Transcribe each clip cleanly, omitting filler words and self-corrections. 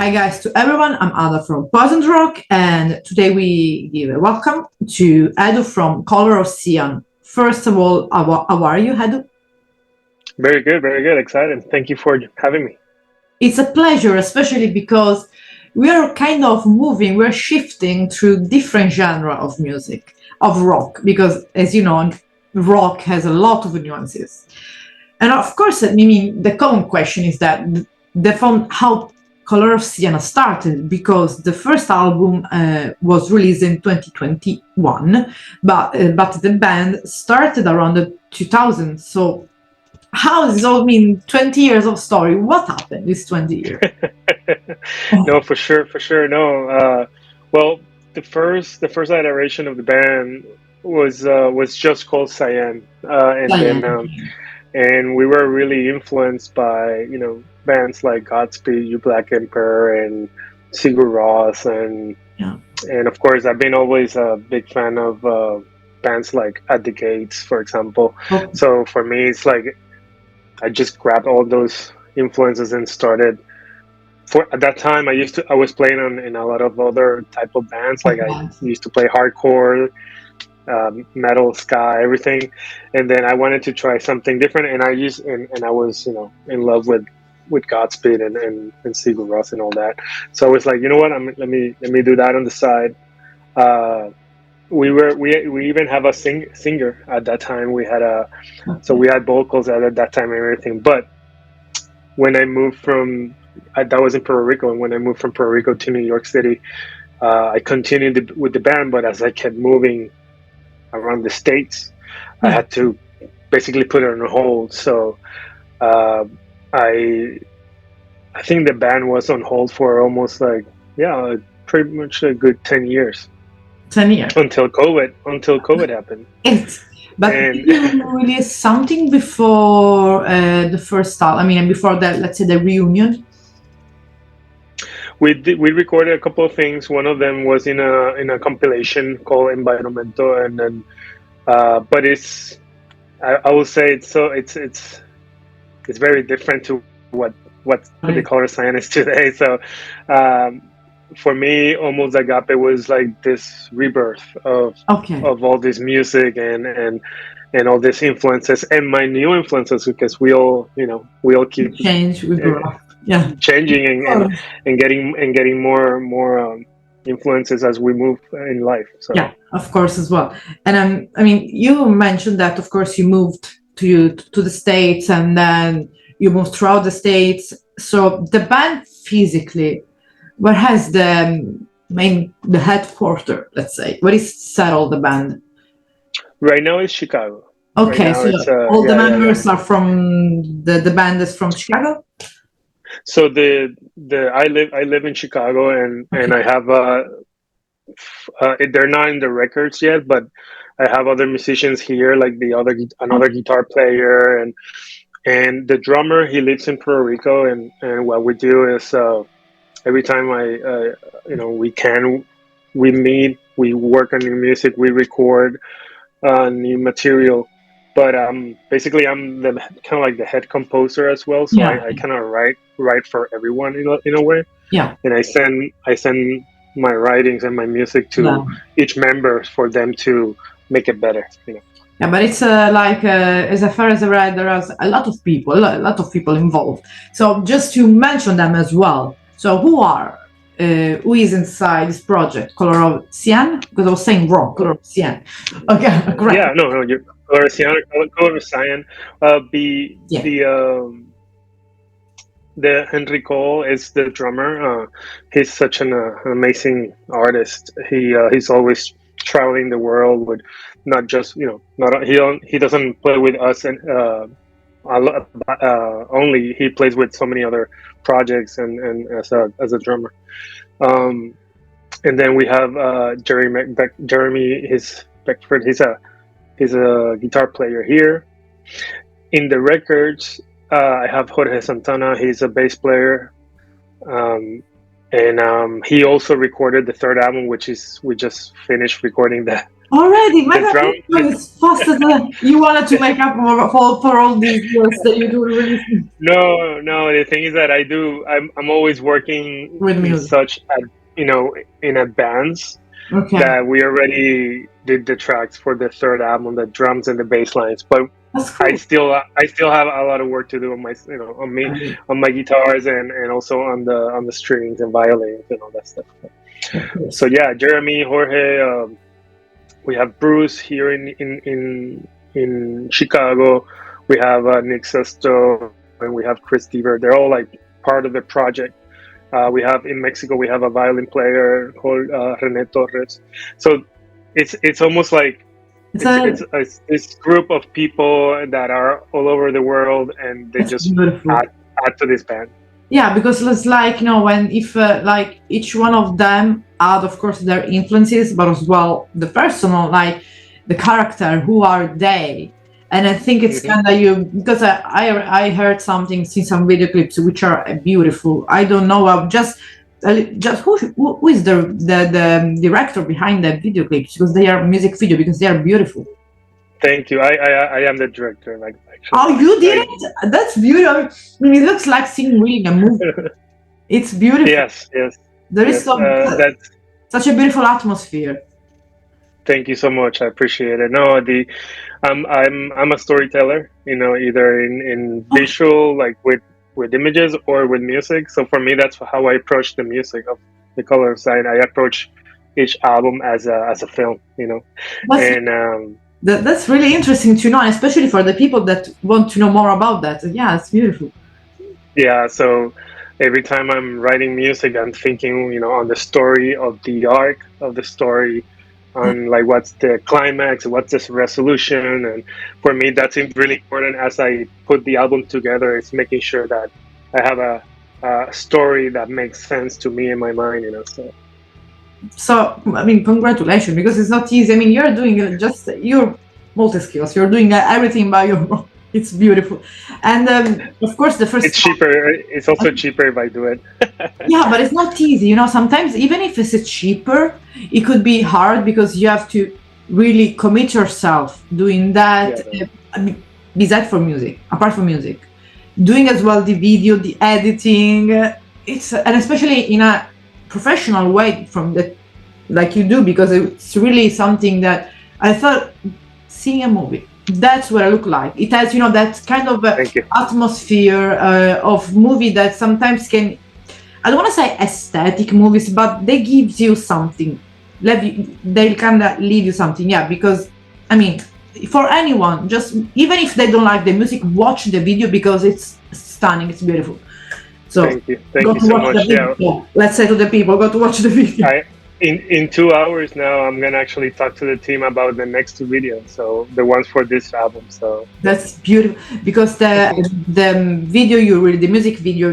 Hi guys to everyone, I'm Ada from Poison Rock, and today we give a welcome to Edu from Color of Cyan. First of all, how are you, Edu? Very good, excited. Thank you for having me. It's a pleasure, especially because we are kind of moving, we're shifting through different genre of music, of rock, because as you know, rock has a lot of nuances. And of course, I mean, the common question is that from how Color of Cyan started, because the first album was released in 2021, but the band started around the 2000s. So how does this all mean 20 years of story? What happened this 20 years? No, for sure. No, well, the first iteration of the band was just called Cyan, and then and we were really influenced by bands like Godspeed, You Black Emperor, and Sigur Rós, Yeah. and of course I've been always a big fan of bands like At the Gates, for example. Oh, So for me, it's like I just grabbed all those influences and started. For at that time, I was playing in a lot of other type of bands. Like I used to play hardcore, metal, ska, everything, and then I wanted to try something different. And I was in love with Godspeed and Sigur Rós and all that. So I was like, you know what? Let me do that on the side. Uh, we even have a singer at that time. So we had vocals at that time and everything. But when I moved that was in Puerto Rico, and when I moved from Puerto Rico to New York City, I continued with the band. But as I kept moving around the states, I had to basically put it on hold. So uh, I I think the band was on hold for almost pretty much a good 10 years 10 years. until COVID happened. But And did you release something before the first album? I mean, before that, let's say the reunion. we recorded a couple of things. One of them was in a compilation called Environmento, and then but I will say it's very different to what the Right. Color Cyan is today. So um, for me, almost Agape was like this rebirth Okay. of all this music and all these influences and my new influences, because we all keep Change, we grow up. Yeah. changing Oh, and getting more influences as we move in life. So yeah, of course, as well. And I mean, you mentioned that, of course, you moved to the States, and then you moved throughout the States. So the band physically, where has the headquarter, let's say, where is settled the band? right now it's Chicago. Right Okay, now so it's all the yeah. members are from the band is from Chicago? So I live in Chicago, and Okay. I have they're not in the records yet, but I have other musicians here, like another guitar player, and the drummer. He lives in Puerto Rico, and what we do is every time we meet, we work on new music, we record new material. But basically, I'm the kind of like the head composer as well, so Yeah, I kind of write for everyone in a way, yeah, and I send my writings and my music to yeah. each member for them to make it better. Yeah, but it's like as far as I read, there are a lot of people involved. So just to mention them as well. So who is inside this project? Color of Cyan? Because I was saying wrong. Color of Cyan. Okay, correct. Yeah, no, you're Color of Cyan. The Yeah, the Henry Cole is the drummer. He's such an amazing artist. He's always traveling the world with not just not he doesn't play with us and only he plays with so many other projects and as a drummer. Um, and then we have Jeremy his Beckford. He's a guitar player here. In the records, I have Jorge Santana. He's a bass player, and he also recorded the third album, which is we just finished recording Already, my The God, drum, it's faster than you wanted to make up for all these years that you do really no. The thing is that I'm always working with in music. such, you know, in advance Okay, that we already did the tracks for the third album, the drums and the bass lines. But that's cool. I still have a lot of work to do on my, you know, on me, I mean, on my guitars and also on the strings and violins and all that stuff. of So course. yeah, Jeremy, Jorge, we have Bruce here in Chicago. We have Nick Sesto and we have Chris Deaver. They're all like part of the project. We have in Mexico, we have a violin player called Rene Torres. So it's almost like It's a it's this group of people that are all over the world, and they it's just beautiful. add add to this band. Yeah, because it's like, when if like each one of them add, of course, their influences, but as well the personal, like the character, who are they? And I think it's Hmm. kind of you, because I heard something, seen some video clips which are beautiful. I don't know, just who is the director behind the video clips, because they are music video, because they are beautiful. Thank you. I am the director, like actually. Oh, you did I it? That's beautiful. I mean, it looks like seeing really a movie. It's beautiful. yes, yes, There is yes. some That's such a beautiful atmosphere. Thank you so much. I appreciate it. No, I'm a storyteller. You know, either in Okay. visual, like with images, or with music. So for me, that's how I approach the music of the Color of Cyan. I approach each album as a film. You know, But and that's really interesting to know, and especially for the people that want to know more about that. Yeah, it's beautiful. yeah. So every time I'm writing music, I'm thinking, you know, on the story of the arc of the story, on like what's the climax, what's this resolution, and for me, that's really important as I put the album together. It's making sure that I have a story that makes sense to me in my mind, you know. So So, I mean, congratulations, because it's not easy. I mean, you're doing you're multi skills. You're doing everything by your own. It's beautiful, and of course, the it's first. cheaper. It's also cheaper if I do it. Yeah, but it's not easy. Sometimes even if it's cheaper, it could be hard, because you have to really commit yourself doing that. Yeah, I mean, besides for music, apart from music, doing as well the video, the editing. It's and especially in a professional way, from the like you do, because it's really something that I thought, seeing a movie. That's what I look like. It has, that kind of thank you. atmosphere of movie that sometimes can, I don't want to say aesthetic movies, but they gives you something. They kind of leave you something, yeah. Because I mean, for anyone, just even if they don't like the music, watch the video, because it's stunning, it's beautiful. So Thank go you to so watch the much. Yeah, video. Let's say to the people, go to watch the video. in 2 hours now, I'm gonna actually talk to the team about the next two videos, so the ones for this album. So That's beautiful, because the video the music video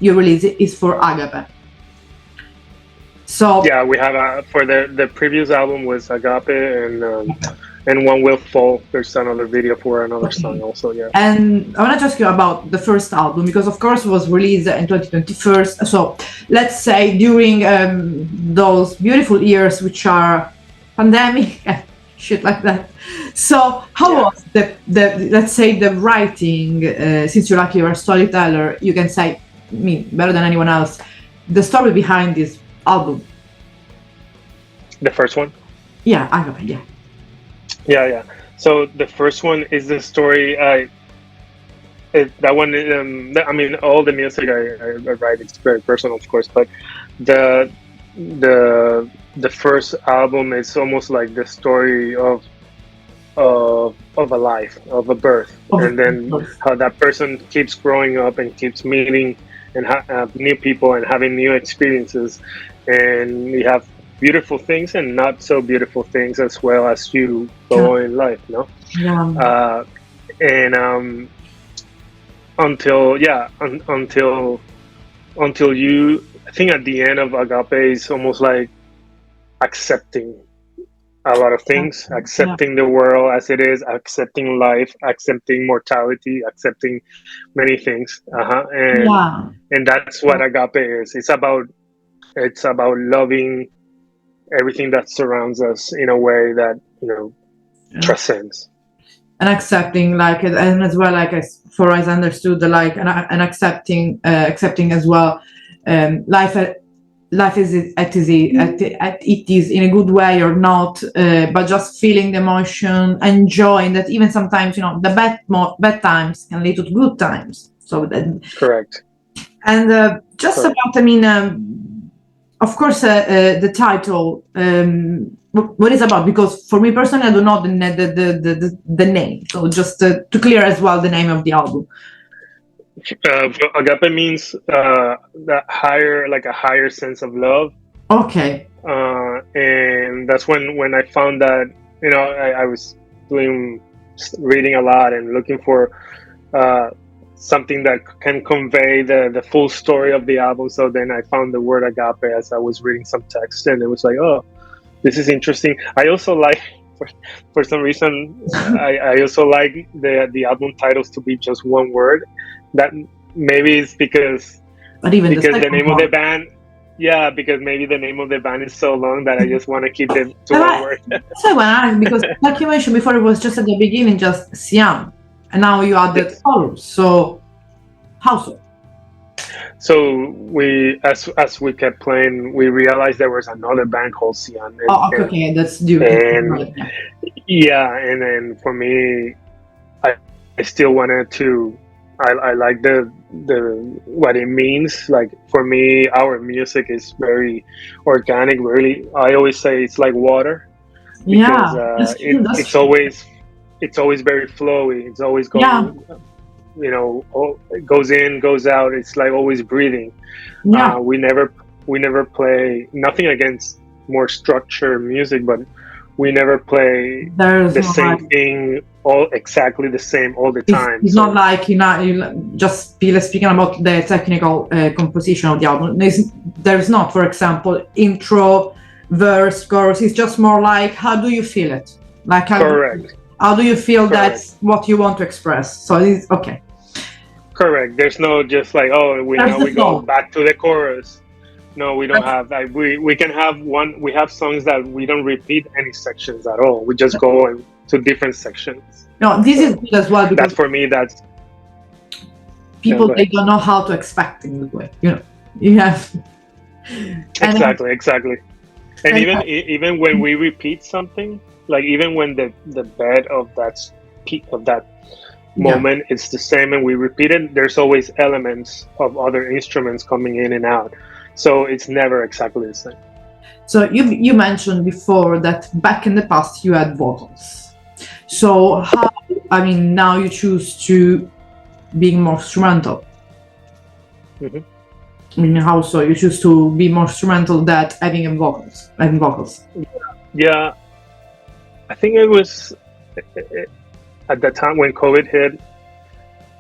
you release is for Agape. So yeah, we have for the previous album was Agape, and One Will Fall. There's another video for another song okay. also. Yeah. And I want to ask you about the first album, because of course it was released in 2021. So let's say during those beautiful years, which are pandemic and shit like that. So how Yeah. was the let's say the writing? Since you're a storyteller, you can say me better than anyone else. The story behind this album. The first one. Yeah, Agape. Yeah. Yeah. So the first one is the story. That one. I mean, all the music I write, it's very personal, of course, but the the first album is almost like the story of a life, of a birth, and then how that person keeps growing up and keeps meeting and new people and having new experiences, and we have beautiful things and not so beautiful things as well as you go in life, no? Yeah. And until until you, I think at the end of Agape is almost like accepting a lot of things, accepting the world as it is, accepting life, accepting mortality, accepting many things. Yeah. And that's what Agape is. It's about loving everything that surrounds us in a way that, you know, transcends. And accepting, like, and as well, like, as far as I understood, like, and accepting as well, life is it is in a good way or not, but just feeling the emotion, enjoying that. Even sometimes, you know, the bad times can lead to good times. So that, correct. And just correct. About, I mean, of course, the title. What is about? Because for me personally, I don't know the name. So just to clear as well the name of the album. Agape means that higher, like a higher sense of love. Okay. And that's when I found that, you know, I was reading a lot and looking for something that can convey the full story of the album. So then I found the word agape as I was reading some text, and it was like, oh, this is interesting. I also like, for some reason, I also like the album titles to be just one word. That maybe it's because the name of the band. Yeah, because maybe the name of the band is so long that I just want to keep it to one word. That's why I want to ask, because like you mentioned before, it was just at the beginning just Cyan, and now you added Colors. So how so? So we, as we kept playing, we realized there was another band called Cyan. Okay, that's due. And yeah, and then for me, I still wanted to. I like the what it means. Like for me, our music is very organic. Really, I always say it's like water, because it's always very flowy. It's always going. Yeah. You know, it goes in, goes out. It's like always breathing. Yeah. We never play, nothing against more structured music, but we never play the same thing exactly the same all the time. It's not like, you know, just speaking about the technical composition of the album. There's not, for example, intro, verse, chorus. It's just more like, how do you feel it? Like how do you feel that's what you want to express? So it's okay. Correct. There's no just like, oh, we go back to the chorus. No, we don't have that. We can have one. We have songs that we don't repeat any sections at all. We just go to different sections. No, this is good as well, because that's for me. That's people, they don't know how to expect in the way. You know, you have exactly. And even when we repeat something, like even when the bed of that moment is the same and we repeat it, there's always elements of other instruments coming in and out. So it's never exactly the same. So you mentioned before that back in the past you had vocals. So how, I mean, now you choose to be more instrumental. Mm-hmm. I mean, how so? You choose to be more instrumental than having vocals. Yeah, I think it was at the time when COVID hit.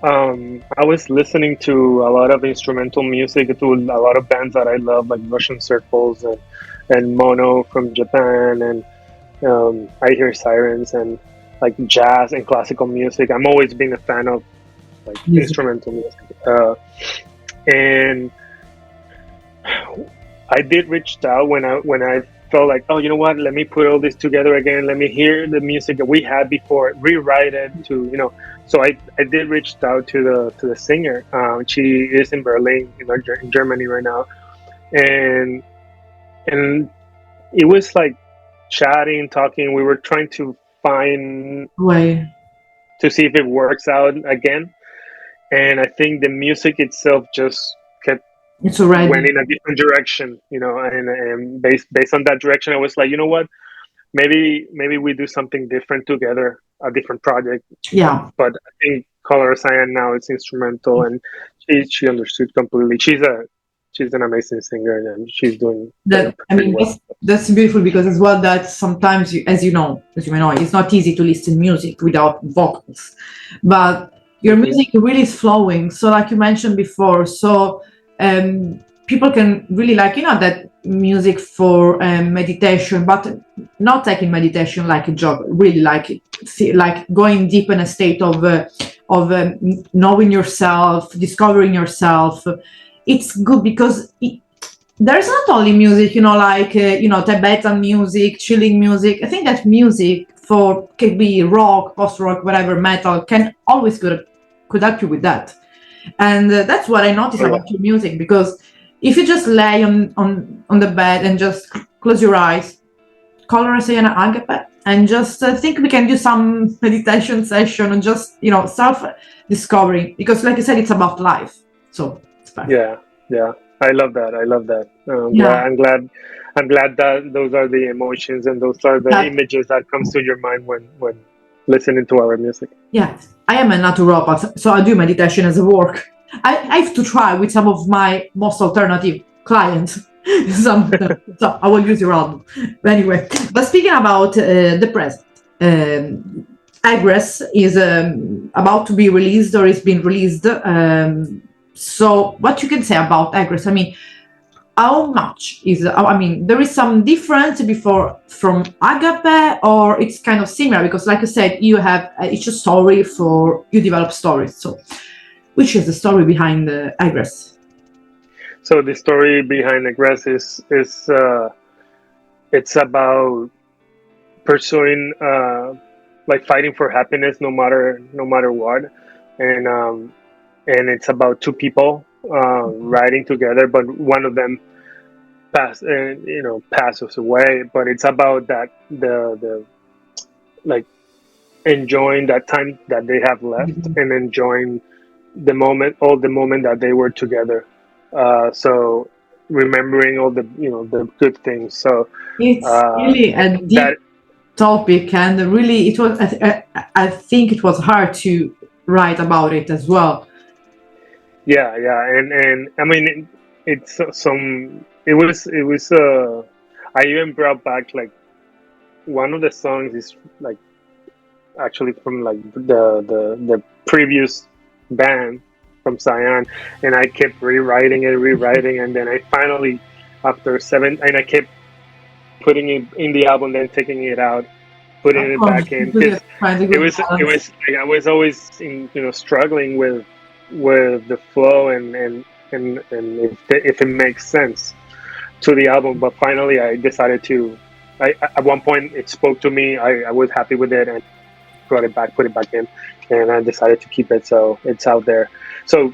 I was listening to a lot of instrumental music, to a lot of bands that I love, like Russian Circles and Mono from Japan, and I Hear Sirens, and like jazz and classical music. I'm always been a fan of like instrumental music, and I did reach out when I felt like, oh, you know what? Let me put all this together again. Let me hear the music that we had before, rewrite it to, you know. So I did reach out to the singer. She is in Berlin, in Germany right now, and it was like chatting, talking. We were trying to find way to see if it works out again, and I think the music itself just kept went in a different direction, you know, and based on that direction, I was like, you know what, maybe we do something different together, a different project. Yeah. But I think Color of Cyan now it's instrumental, and she understood completely. She's an amazing singer, and she's doing that. I mean, well. That's beautiful, because as well that sometimes, as you may know, it's not easy to listen music without vocals, but your music really is flowing. So like you mentioned before, so people can really like, that music for meditation, but not taking meditation like a job, really like going deep in a state of knowing yourself, discovering yourself. It's good because there's not only music, like Tibetan music, chilling music. I think that music could be rock, post-rock, whatever, metal, can always could help you with that. And that's what I notice about your music, because if you just lay on the bed and just close your eyes, Color of Cyan agape, and just think we can do some meditation session and just self-discovery, because like I said, it's about life. So it's perfect. Yeah. I love that. I'm glad that those are the emotions and those are the images that comes to your mind when listening to our music. Yeah, I am a naturopath, so I do meditation as a work. I have to try with some of my most alternative clients. So I will use your album. But anyway, but speaking about the present, Egress is about to be released, or is being released. So what you can say about Egress? I mean, how much is? I mean, there is some difference from agape, or it's kind of similar, because, like I said, you have each story you develop stories. So, which is the story behind Egress? So the story behind Egress is it's about pursuing like fighting for happiness no matter what, and it's about two people riding together, but one of them passes away. But it's about that the like enjoying that time that they have left, and enjoying all the moment that they were together. So remembering all the the good things. So it's really a deep topic, and really it was. I think it was hard to write about it as well. Yeah, and I mean it's some. It was. I even brought back like one of the songs is like actually from like the previous band from Cyan, and I kept rewriting, and then I finally, after 7, and I kept putting it in the album, then taking it out, putting it back in, because it was like, I was always struggling with the flow and if it makes sense to the album. But finally I decided to, at one point it spoke to me. I was happy with it and put it back in, and I decided to keep it, so it's out there. So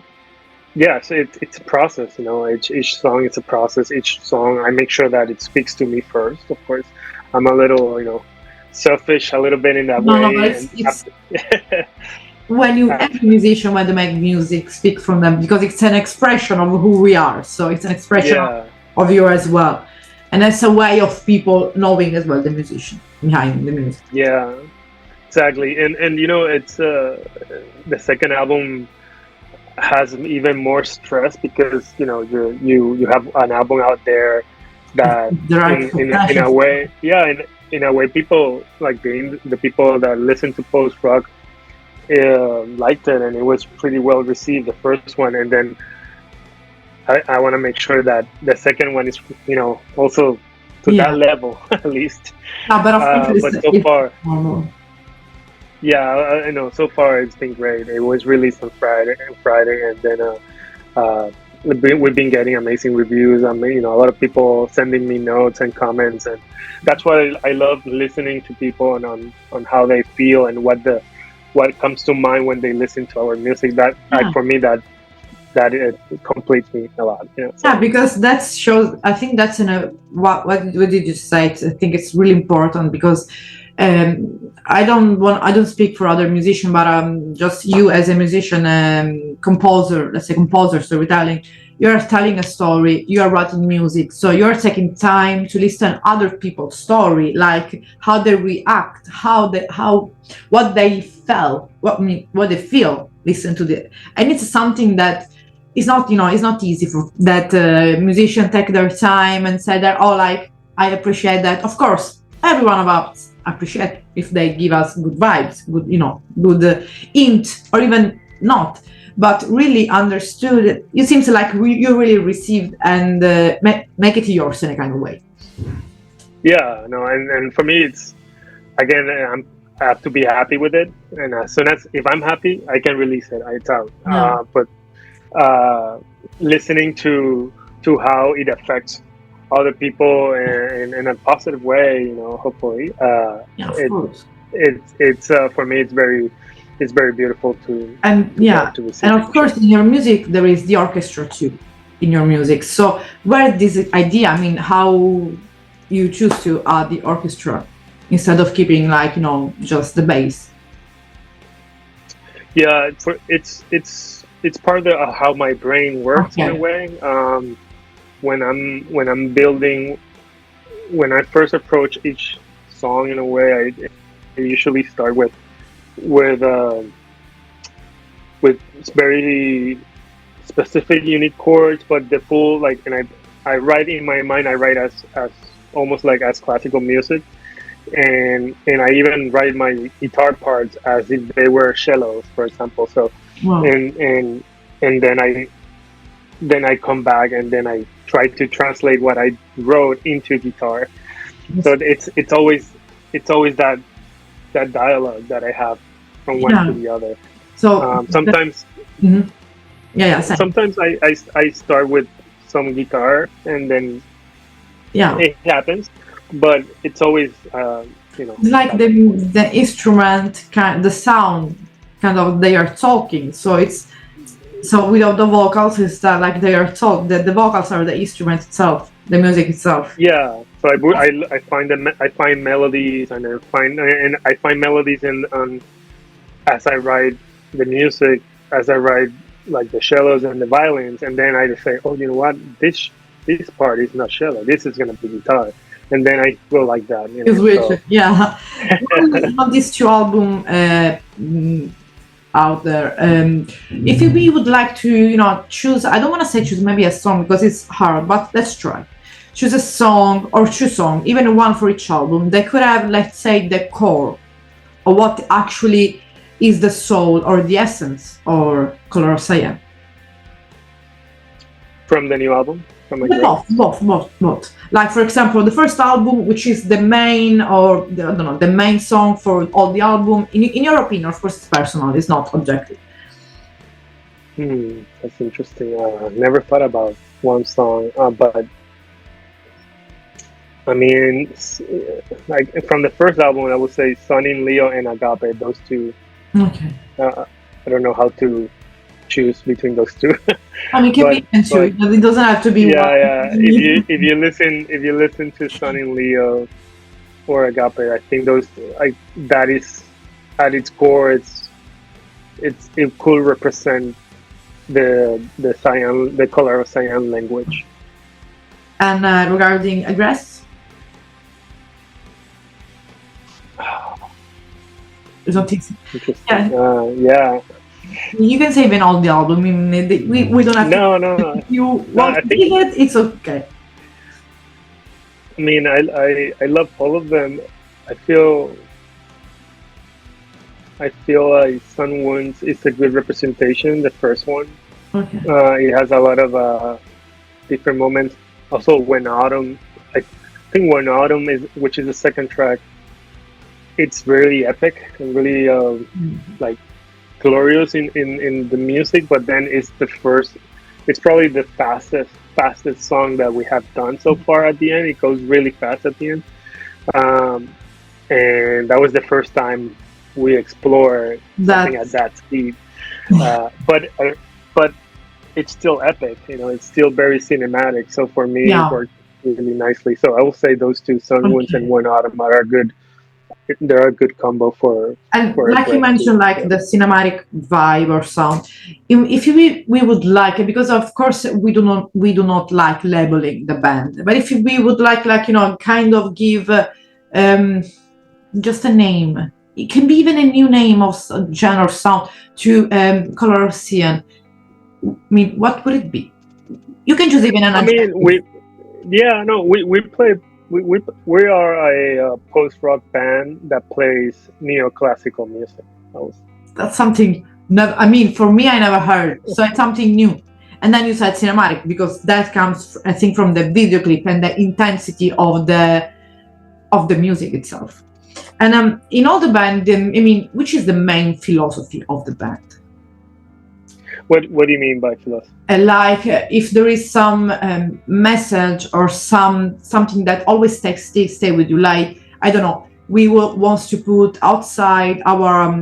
yeah, so it's a process, each song is a process. Each song I make sure that it speaks to me first. Of course, I'm a little selfish a little bit in that way. It's when you as a musician, when they make music, speak from them, because it's an expression of who we are. So it's an expression of you as well, and it's a way of people knowing as well the musician behind the music. Yeah, exactly. And it's the second album has even more stress, because you have an album out there that in a way, in a way, people like the people that listen to post rock liked it, and it was pretty well received, the first one. And then I want to make sure that the second one is also to that level at least. But so far, I know, so far it's been great. It was released on Friday, and then we've been getting amazing reviews. I mean, a lot of people sending me notes and comments, and that's why I love listening to people and on how they feel and what comes to mind when they listen to our music. That for me, that it completes me a lot. So. Yeah, because that shows. I think that's what did you say? I think it's really important, because I don't speak for other musicians, but just you as a musician, composer, let's say composer, storytelling. You're telling a story, you are writing music, so you're taking time to listen other people's story, like how they react, what they felt, what they feel. Listen to and it's something that is not it's not easy for that musicians take their time and say that, I appreciate that. Of course, every one of us appreciate if they give us good vibes, good hint, or even not. But really understood, it seems like you really received and make it yours in a kind of way. Yeah, no, and for me, it's again, I have to be happy with it, and as soon as if I'm happy, I can release it. It's out. But listening to to how it affects other people in a positive way, you know, hopefully. Yeah, of course. It's for me, it's very beautiful to receive. And of course, in your music there is the orchestra too, in your music. So where this idea, I mean, how you choose to add the orchestra instead of keeping, like, you know, just the bass? Yeah, it's part of how my brain works in a way. When I'm building, when I first approach each song in a way, I usually start with very specific unique chords, but the full, like, and I write in my mind, I write as almost like as classical music, and I even write my guitar parts as if they were cellos, for example. So Wow. and then I come back and then I try to translate what I wrote into guitar. So it's always that dialogue that I have from one to the other. So sometimes same. sometimes I start with some guitar and then it happens, but it's always it's like the instrument the sound kind of, they are talking, so it's, so without the vocals, it's that, like, they are talk, the vocals are the instrument itself, the music itself. Yeah, so I find melodies, and I find melodies in as I write the music, as I write like the cellos and the violins, and then I just say, oh, you know what, this part is not cello, this is gonna be guitar, and then I go like that. You know, so. Yeah. On these two albums out there, if we would like to, you know, choose, I don't want to say choose maybe a song because it's hard, but let's try. Choose a song or two songs, even one for each album. They could have, let's say, the core, or what actually is the soul or the essence or Color of Cyan. From the new album? Both. Like, for example, the first album, which is the main, or the, I don't know, the main song for all the album. In your opinion, of course, it's personal. It's not objective. That's interesting. Never thought about one song, but I mean, like from the first album, I would say Sun in Leo and Agape. Those two. Okay. I don't know how to choose between those two. I mean, it can be two. It doesn't have to be one. Yeah. If you listen to Sun in Leo or Agape, I think those, like, that is at its core, it could represent the Cyan, the Color of Cyan language. And regarding address, it's not easy. Interesting. Yeah. You can save in all the album. I mean, we don't have to. No. If you want to leave it, it's okay. I mean, I love all of them. I feel like Sun Wounds is a good representation. The first one. Okay. It has a lot of different moments. Also, When Autumn. I think When Autumn which is the second track. It's really epic and really like glorious in the music, but then it's probably the fastest song that we have done so far. At the end, it goes really fast at the end, and that was the first time we explored something at that speed. But it's still epic, you know, it's still very cinematic, so for me it worked really nicely. So I will say those two, Sun Wounds and One Autumn, are they're a good combo for. And like you mentioned, like the cinematic vibe or sound. If we would like it, because of course we do not like labeling the band, but if we would like, you know, kind of give just a name. It can be even a new name of genre sound to Color of Cyan. I mean, what would it be? You can choose even an. I mean, we play. We are a post-rock band that plays neoclassical music. That's something. I mean, for me, I never heard. So it's something new. And then you said cinematic, because that comes, I think, from the video clip and the intensity of the music itself. And in all the band, I mean, which is the main philosophy of the band? What do you mean by philosophy? Like if there is some message or something that always stay with you, like I don't know, we wants to put outside our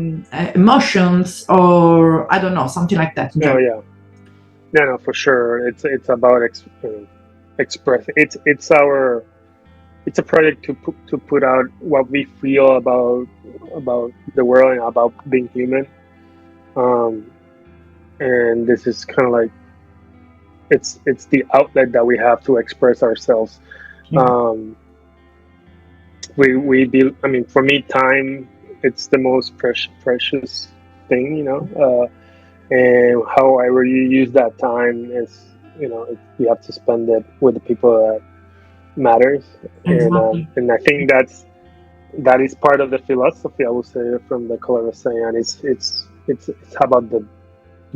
emotions, or I don't know, something like that. Oh yeah, no, for sure. It's about expressing. It's a project to put out what we feel about the world and about being human. And this is kind of like it's the outlet that we have to express ourselves. I mean, for me, time, it's the most precious thing, and however you use that time is, you have to spend it with the people that matters. Exactly. And I think that is part of the philosophy, I would say, from the Color of Cyan. It's about the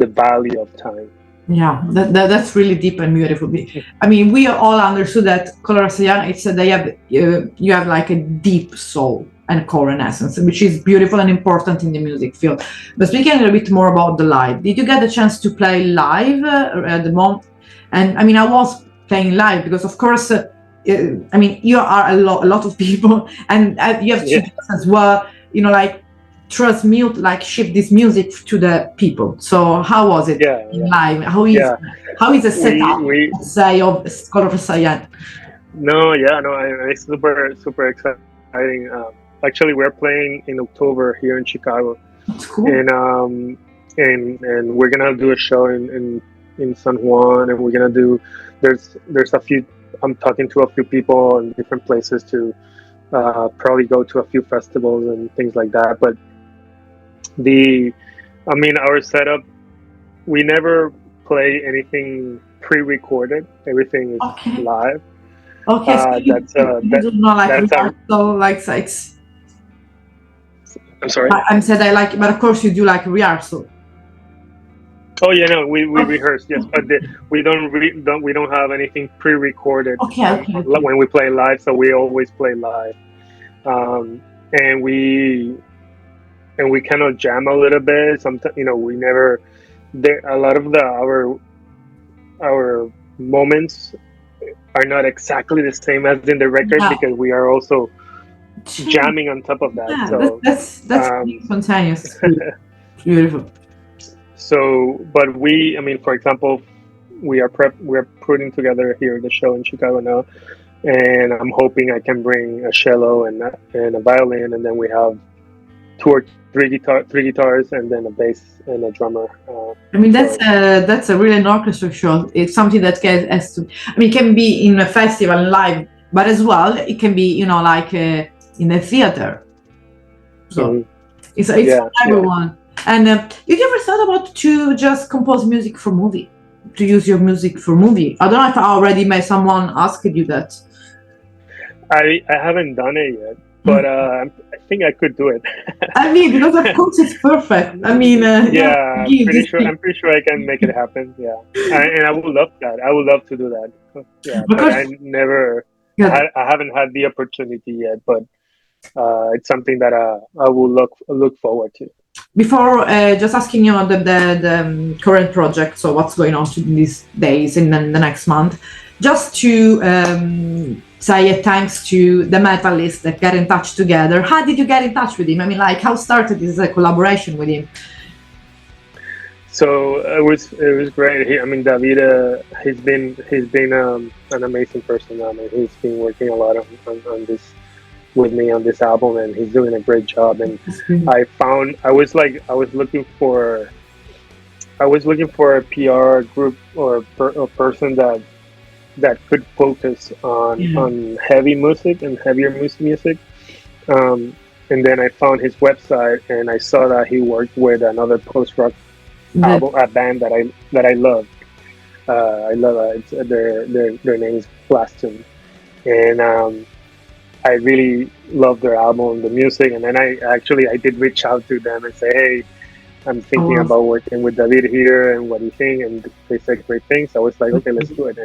value of time. Yeah, that's really deep and beautiful. I mean, we all understood that Color of Cyan, it's they have you have like a deep soul and core and essence, which is beautiful and important in the music field. But speaking a little bit more about the live, did you get a chance to play live at the moment? And I mean, I was playing live because, of course, I mean, you are a lot of people, and you have to as well, like transmute, like shift this music to the people. So how was it live? How is the setup, let's say, of Color of Cyan? It's super exciting. Actually, we're playing in October here in Chicago. That's cool. And we're gonna do a show in San Juan, and we're gonna do there's a few. I'm talking to a few people in different places to probably go to a few festivals and things like that. But our setup, we never play anything pre-recorded. Everything is live. Okay, so that's like sites. I'm sorry. I'm said I like, but of course you do like rehearsal. Oh yeah, no, we rehearse, yes, but we don't have anything pre-recorded when we play live. So we always play live, and we kind of jam a little bit. Sometimes, we never. A lot of our moments are not exactly the same as in the record because we are also jamming on top of that. Yeah, so that's spontaneous. Beautiful. So, but for example, we're putting together here the show in Chicago now, and I'm hoping I can bring a cello and a violin, and then we have three guitars, and then a bass and a drummer. I mean, that's a really an orchestra show. It's something that can be in a festival live, but as well it can be, like in a theater. So it's for everyone. And did you ever thought about to just compose music for movie, to use your music for movie? I don't know if I already made someone ask you that. I haven't done it yet, but I think I could do it. I mean, because of course it's perfect. I mean, I'm pretty sure I can make it happen. Yeah, and I would love that. I would love to do that. Yeah, but I never. I haven't had the opportunity yet, but it's something that I will look forward to. Before just asking you on the current project, so what's going on in these days and then the next month, just to say thanks to the Metallist that got in touch together. How did you get in touch with him? I mean, like, how started this collaboration with him? So it was great. David, he's been an amazing person. I mean, he's been working a lot on this with me on this album, and he's doing a great job. And I was looking for a PR group or a person that could focus on heavy music and heavier music. And then I found his website, and I saw that he worked with another post-rock album, a band that I love. I love their name is Blaston, and I really love their album, the music. And then I did reach out to them and say, hey, I'm thinking about working with David here, and what do you think? And they said great things. So I was like, okay, let's do it.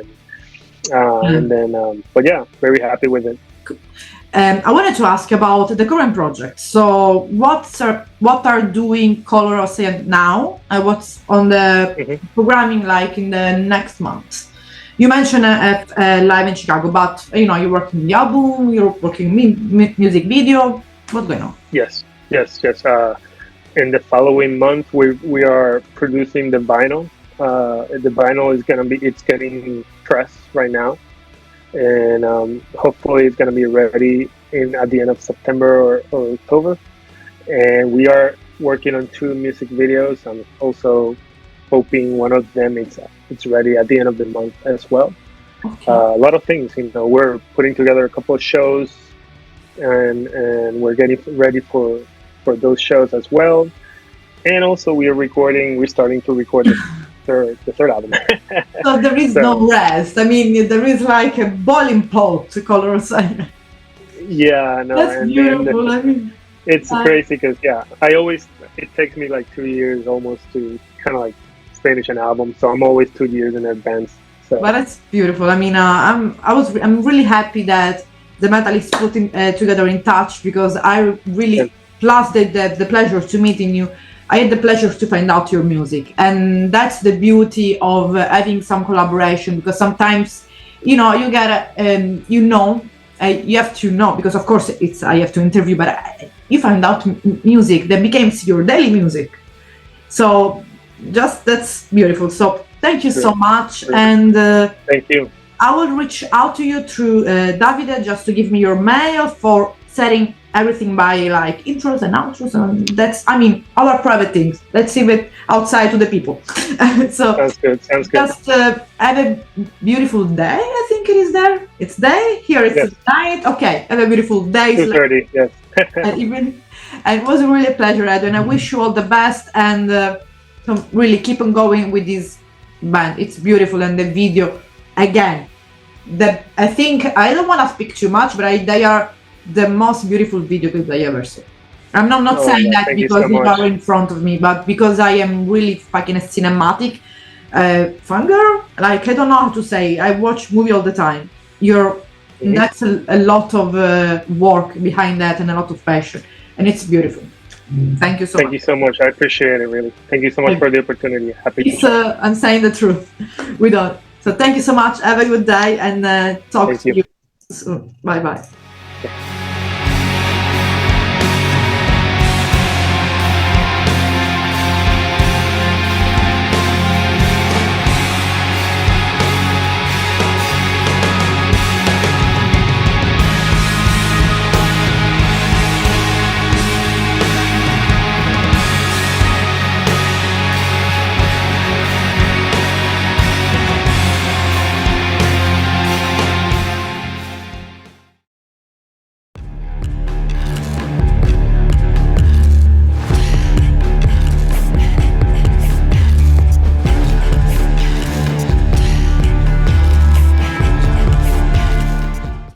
And then, but yeah, very happy with it. I wanted to ask about the current project. So what are doing Color of Cyan now, and what's on the programming like in the next month? You mentioned live in Chicago, but you're working the album, you're working music video. What's going on? Yes. In the following month, we are producing the vinyl. The vinyl is it's getting pressed right now, and hopefully it's gonna be ready at the end of September or October. And we are working on 2 music videos. I'm also hoping one of them it's ready at the end of the month as well. Okay. A lot of things, we're putting together a couple of shows, and we're getting ready for those shows as well. And also we're starting to record the third album. So there is no rest. I mean, there is like a boiling pot to Color of Cyan. Yeah, no, That's beautiful. I mean, it's crazy because it takes me like 2 years almost to kind of like finish an album. So I'm always 2 years in advance. So. But that's beautiful. I mean, I'm really happy that the Metallist put together in touch, because I really plus the pleasure to meeting you. I had the pleasure to find out your music, and that's the beauty of having some collaboration, because sometimes you gotta you have to know, because of course I have to interview, but you find out music that becomes your daily music. So that's beautiful. So thank you so much, and thank you. I will reach out to you through Davide, just to give me your mail for setting everything by like intros and outros, and that's, I mean, all our private things. Let's leave it outside to the people. So sounds good. Just have a beautiful day. I think it is there. It's day here. It's night. Okay. Have a beautiful day. 2:30. Yes. And it was really a pleasure, Ed, and I wish you all the best, and really keep on going with this band. It's beautiful, and the video again. I think I don't want to speak too much, but they are the most beautiful video clips I ever saw. I'm not saying that because you are in front of me, but because I am really fucking a cinematic fangirl. Like, I don't know how to say. I watch movie all the time. That's a lot of work behind that, and a lot of passion, and it's beautiful. Thank you so much. Thank you so much. I appreciate it, really. Thank you so much for the opportunity. Happy to I'm saying the truth. We don't. So thank you so much. Have a good day, and talk to you soon. Bye bye.